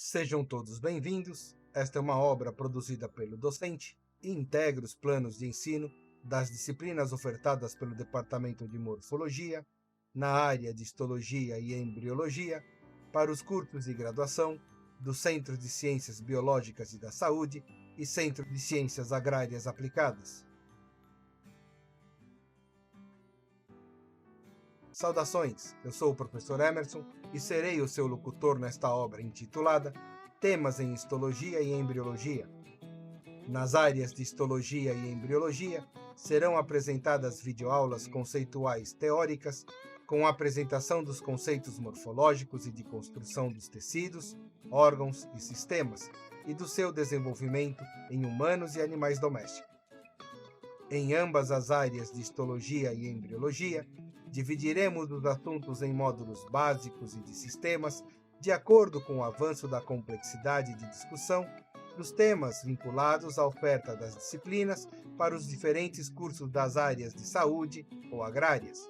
Sejam todos bem-vindos. Esta é uma obra produzida pelo docente e integra os planos de ensino das disciplinas ofertadas pelo Departamento de Morfologia, na área de Histologia e Embriologia, para os cursos de graduação do Centro de Ciências Biológicas e da Saúde e Centro de Ciências Agrárias Aplicadas. Saudações, eu sou o professor Emerson e serei o seu locutor nesta obra intitulada Temas em Histologia e Embriologia. Nas áreas de Histologia e Embriologia, serão apresentadas videoaulas conceituais teóricas, com a apresentação dos conceitos morfológicos e de construção dos tecidos, órgãos e sistemas, e do seu desenvolvimento em humanos e animais domésticos. Em ambas as áreas de Histologia e Embriologia, dividiremos os assuntos em módulos básicos e de sistemas, de acordo com o avanço da complexidade de discussão dos temas vinculados à oferta das disciplinas para os diferentes cursos das áreas de saúde ou agrárias.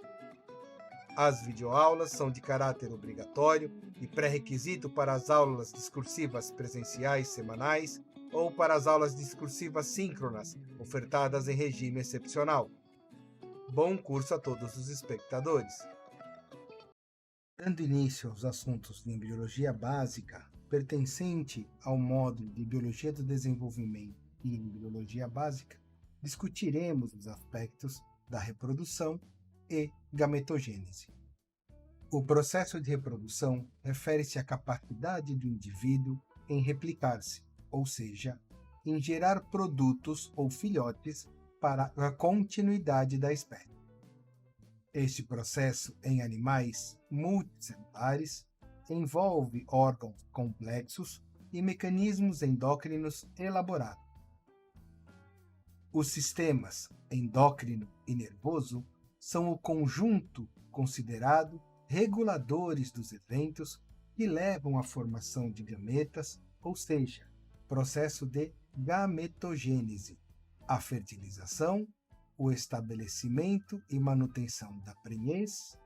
As videoaulas são de caráter obrigatório e pré-requisito para as aulas discursivas presenciais semanais ou para as aulas discursivas síncronas, ofertadas em regime excepcional. Bom curso a todos os espectadores. Dando início aos assuntos de embriologia básica, pertencente ao módulo de Biologia do Desenvolvimento e Embriologia Básica, discutiremos os aspectos da reprodução e gametogênese. O processo de reprodução refere-se à capacidade do indivíduo em replicar-se, ou seja, em gerar produtos ou filhotes para a continuidade da espécie. Este processo em animais multicelulares envolve órgãos complexos e mecanismos endócrinos elaborados. Os sistemas endócrino e nervoso são o conjunto considerado reguladores dos eventos que levam à formação de gametas, ou seja, processo de gametogênese, a fertilização, o estabelecimento e manutenção da prenhez,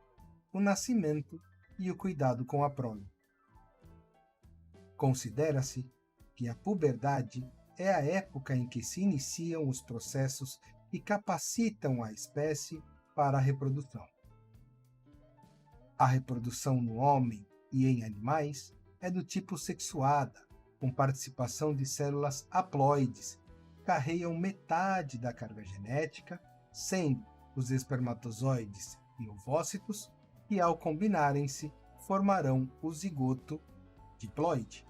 o nascimento e o cuidado com a prole. Considera-se que a puberdade é a época em que se iniciam os processos que capacitam a espécie para a reprodução. A reprodução no homem e em animais é do tipo sexuada, com participação de células haploides, carregam metade da carga genética, sendo os espermatozoides e ovócitos, que ao combinarem-se formarão o zigoto diploide.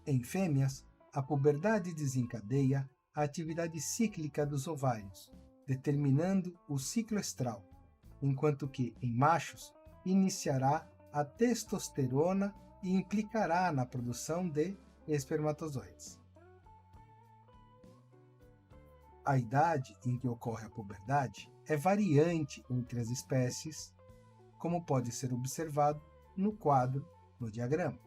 Em fêmeas, a puberdade desencadeia a atividade cíclica dos ovários, determinando o ciclo estral, enquanto que em machos iniciará a testosterona e implicará na produção de espermatozoides. A idade em que ocorre a puberdade é variante entre as espécies, como pode ser observado no quadro no diagrama.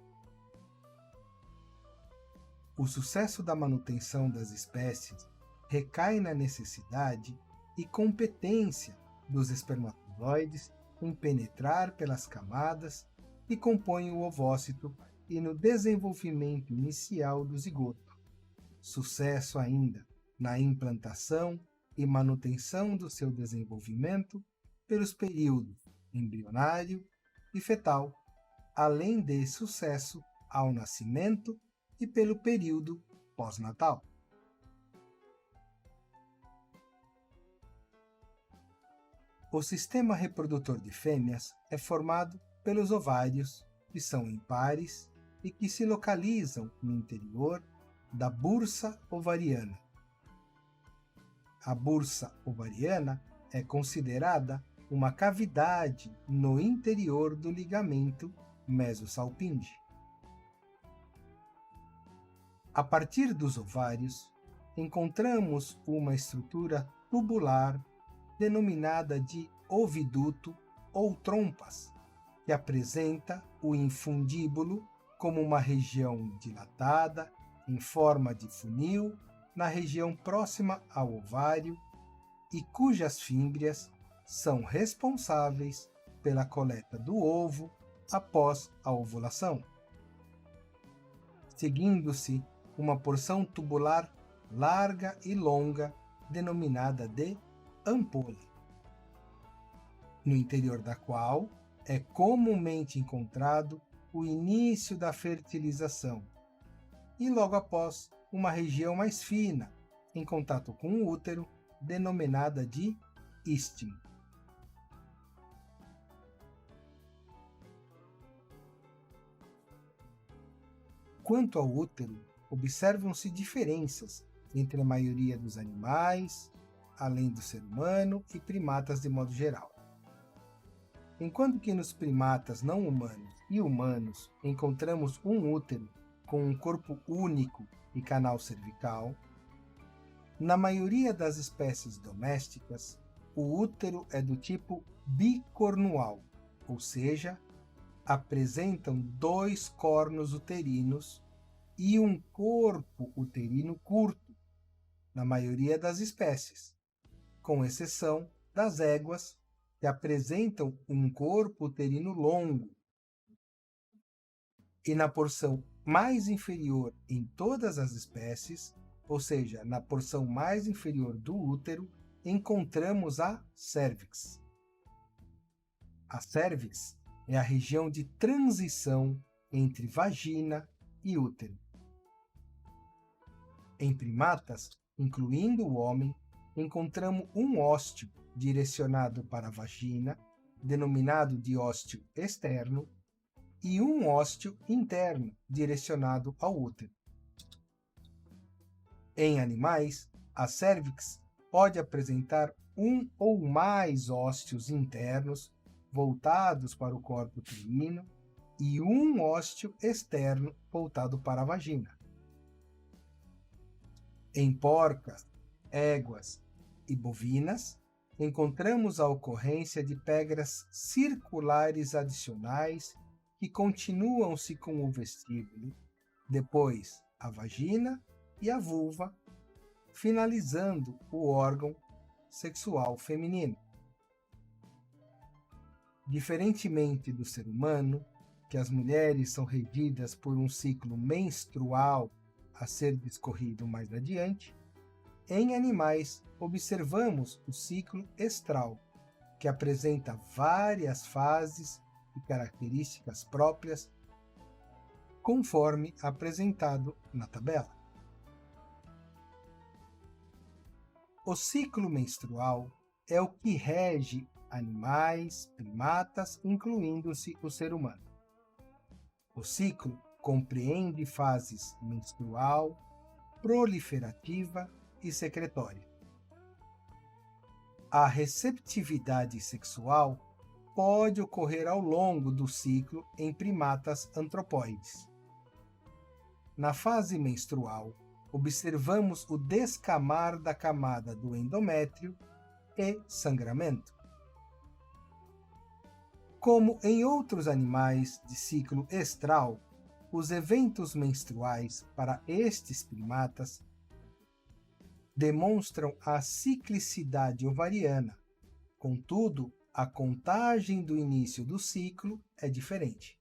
O sucesso da manutenção das espécies recai na necessidade e competência dos espermatozoides em penetrar pelas camadas que compõem o ovócito e no desenvolvimento inicial do zigoto. Sucesso ainda na implantação e manutenção do seu desenvolvimento pelos períodos embrionário e fetal, além de sucesso ao nascimento e pelo período pós-natal. O sistema reprodutor de fêmeas é formado pelos ovários, que são impares e que se localizam no interior da bursa ovariana. A bursa ovariana é considerada uma cavidade no interior do ligamento mesosalpinge. A partir dos ovários, encontramos uma estrutura tubular denominada de oviduto ou trompas, que apresenta o infundíbulo como uma região dilatada em forma de funil na região próxima ao ovário e cujas fímbrias são responsáveis pela coleta do ovo após a ovulação. seguindo-se uma porção tubular larga e longa, denominada de ampola, no interior da qual é comumente encontrado o início da fertilização, e logo após uma região mais fina, em contato com o útero, denominada de istmo. Quanto ao útero, observam-se diferenças entre a maioria dos animais, além do ser humano e primatas de modo geral. Enquanto que nos primatas não humanos e humanos encontramos um útero com um corpo único e canal cervical, na maioria das espécies domésticas, o útero é do tipo bicornual, ou seja, apresentam 2 cornos uterinos e um corpo uterino curto, na maioria das espécies, com exceção das éguas, que apresentam um corpo uterino longo. E na porção mais inferior em todas as espécies, ou seja, na porção mais inferior do útero, encontramos a cérvix. A cérvix é a região de transição entre vagina e útero. Em primatas, incluindo o homem, encontramos um ósteo direcionado para a vagina, denominado de ósteo externo, e um ósteo interno direcionado ao útero. Em animais, a cérvix pode apresentar um ou mais ósteos internos voltados para o corpo uterino e um ósteo externo voltado para a vagina. Em porcas, éguas e bovinas, encontramos a ocorrência de pedras circulares adicionais que continuam-se com o vestíbulo, depois a vagina e a vulva, finalizando o órgão sexual feminino. Diferentemente do ser humano, que as mulheres são regidas por um ciclo menstrual a ser discorrido mais adiante, em animais observamos o ciclo estral, que apresenta várias fases e características próprias, conforme apresentado na tabela. O ciclo menstrual é o que rege animais, primatas, incluindo-se o ser humano. O ciclo compreende fases menstrual, proliferativa e secretória. A receptividade sexual pode ocorrer ao longo do ciclo em primatas antropóides. Na fase menstrual, observamos o descamar da camada do endométrio e sangramento. Como em outros animais de ciclo estral, os eventos menstruais para estes primatas demonstram a ciclicidade ovariana. Contudo, a contagem do início do ciclo é diferente.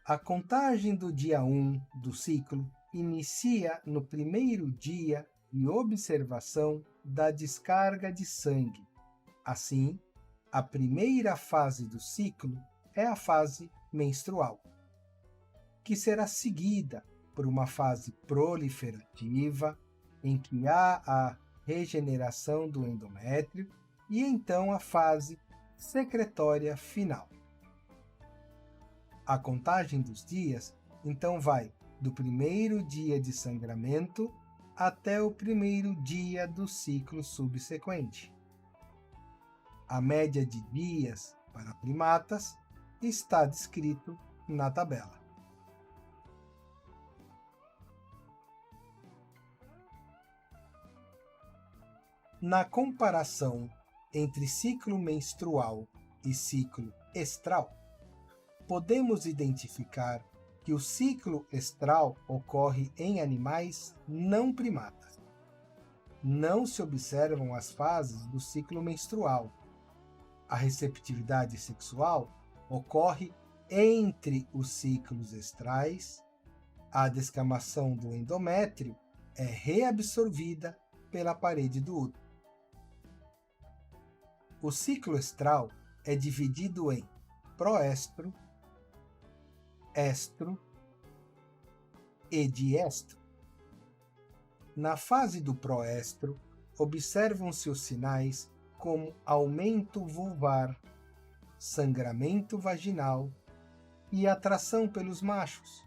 A contagem do dia 1 do ciclo inicia no primeiro dia de observação da descarga de sangue. Assim, a primeira fase do ciclo é a fase menstrual, que será seguida por uma fase proliferativa, em que há a regeneração do endométrio, e então a fase secretória final. A contagem dos dias, então, vai do primeiro dia de sangramento até o primeiro dia do ciclo subsequente. A média de dias para primatas está descrito na tabela. Na comparação entre ciclo menstrual e ciclo estral, podemos identificar que o ciclo estral ocorre em animais não primatas. Não se observam as fases do ciclo menstrual. A receptividade sexual ocorre Entre os ciclos estrais, a descamação do endométrio é reabsorvida pela parede do útero. O ciclo estral é dividido em proestro, estro e diestro. Na fase do proestro, observam-se os sinais como aumento vulvar, sangramento vaginal e atração pelos machos.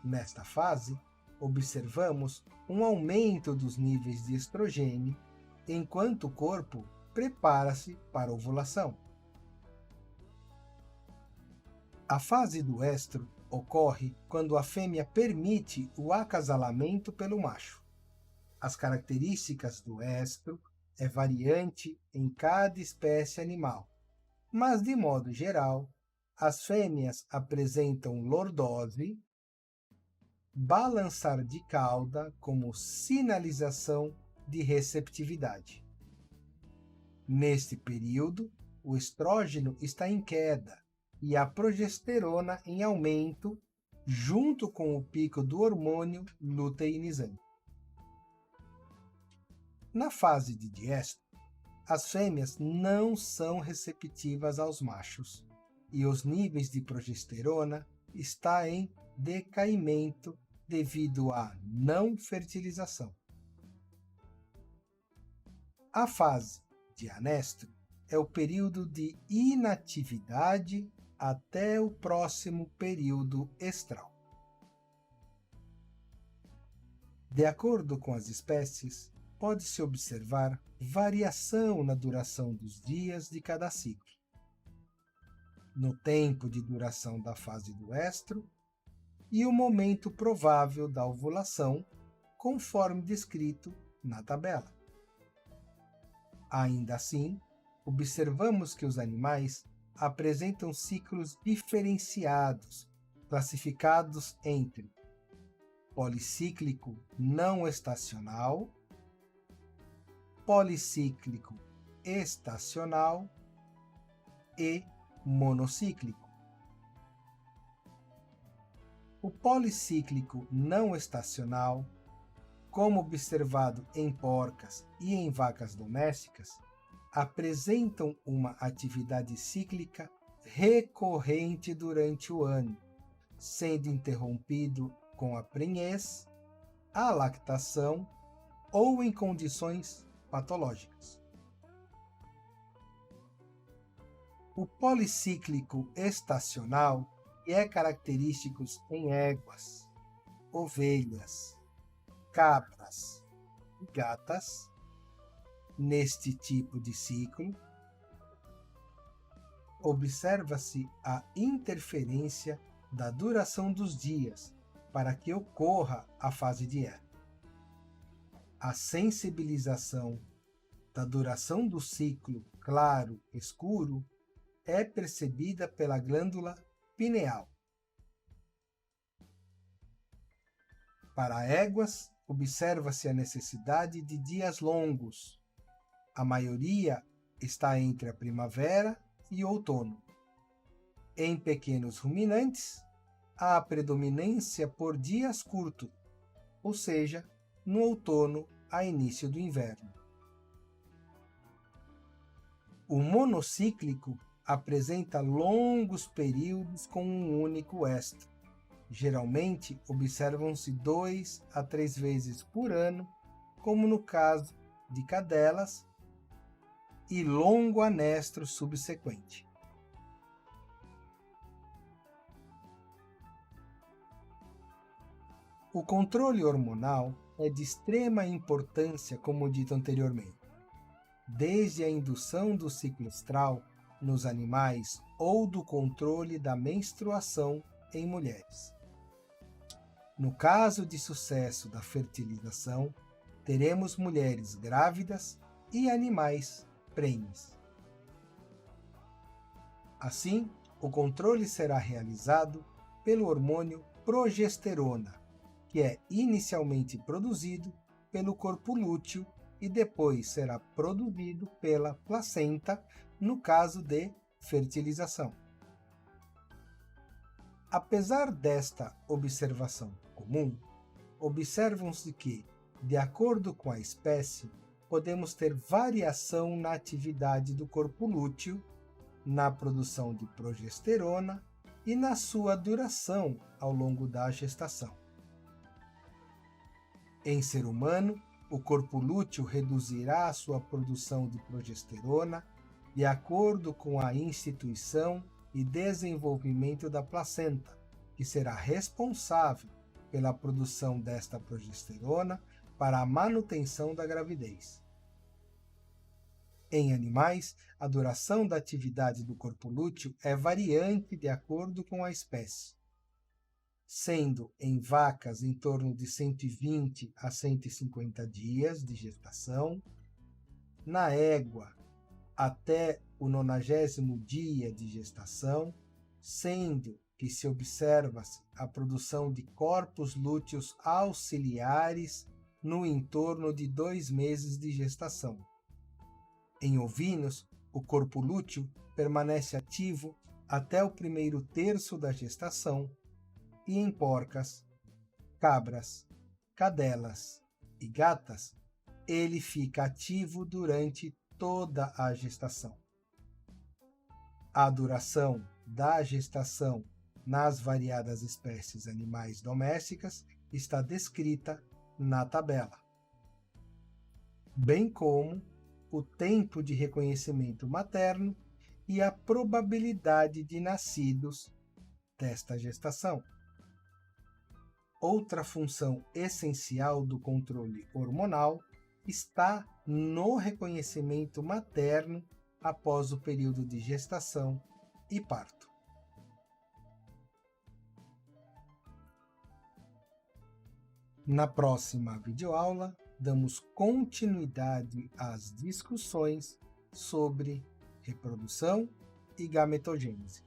Nesta fase, observamos um aumento dos níveis de estrogênio, enquanto o corpo prepara-se para a ovulação. A fase do estro ocorre quando a fêmea permite o acasalamento pelo macho. As características do estro é variante em cada espécie animal, mas de modo geral, as fêmeas apresentam lordose, balançar de cauda como sinalização de receptividade. Neste período, o estrógeno está em queda e a progesterona em aumento, junto com o pico do hormônio luteinizante. Na fase de diestro, as fêmeas não são receptivas aos machos e os níveis de progesterona estão em decaimento devido à não fertilização. A fase de anestro é o período de inatividade até o próximo período estral. De acordo com as espécies, pode-se observar variação na duração dos dias de cada ciclo. No tempo de duração da fase do estro e o momento provável da ovulação, conforme descrito na tabela. Ainda assim, observamos que os animais apresentam ciclos diferenciados, classificados entre policíclico não estacional, policíclico estacional e monocíclico. O policíclico não estacional, como observado em porcas e em vacas domésticas, apresentam uma atividade cíclica recorrente durante o ano, sendo interrompido com a prenhez, a lactação ou em condições patológicas. O policíclico estacional é característico em éguas, ovelhas, cabras e gatas. Neste tipo de ciclo, observa-se a interferência da duração dos dias para que ocorra a fase de L. A sensibilização da duração do ciclo claro-escuro é percebida pela glândula pineal. Para éguas, observa-se a necessidade de dias longos. A maioria está entre a primavera e o outono. Em pequenos ruminantes, há a predominância por dias curtos, ou seja, no outono a início do inverno. O monocíclico apresenta longos períodos com um único estro. Geralmente, observam-se 2 a 3 vezes por ano, como no caso de cadelas, e longo anestro subsequente. O controle hormonal é de extrema importância, como dito anteriormente, desde a indução do ciclo estral nos animais ou do controle da menstruação em mulheres. No caso de sucesso da fertilização, teremos mulheres grávidas e animais prenhes. Assim, o controle será realizado pelo hormônio progesterona, que é inicialmente produzido pelo corpo lúteo e depois será produzido pela placenta no caso de fertilização. Apesar desta observação comum, observam-se que, de acordo com a espécie, podemos ter variação na atividade do corpo lúteo, na produção de progesterona e na sua duração ao longo da gestação. Em ser humano, o corpo lúteo reduzirá a sua produção de progesterona de acordo com a instituição e desenvolvimento da placenta, que será responsável pela produção desta progesterona para a manutenção da gravidez. Em animais, a duração da atividade do corpo lúteo é variante de acordo com a espécie, sendo em vacas em torno de 120 a 150 dias de gestação, na égua até o 90º dia de gestação, sendo que se observa-se a produção de corpos lúteos auxiliares no entorno de 2 meses de gestação. Em ovinos, o corpo lúteo permanece ativo até o primeiro terço da gestação, e em porcas, cabras, cadelas e gatas, ele fica ativo durante toda a gestação. A duração da gestação nas variadas espécies animais domésticas está descrita na tabela, bem como o tempo de reconhecimento materno e a probabilidade de nascidos desta gestação. Outra função essencial do controle hormonal está no reconhecimento materno após o período de gestação e parto. Na próxima videoaula, damos continuidade às discussões sobre reprodução e gametogênese.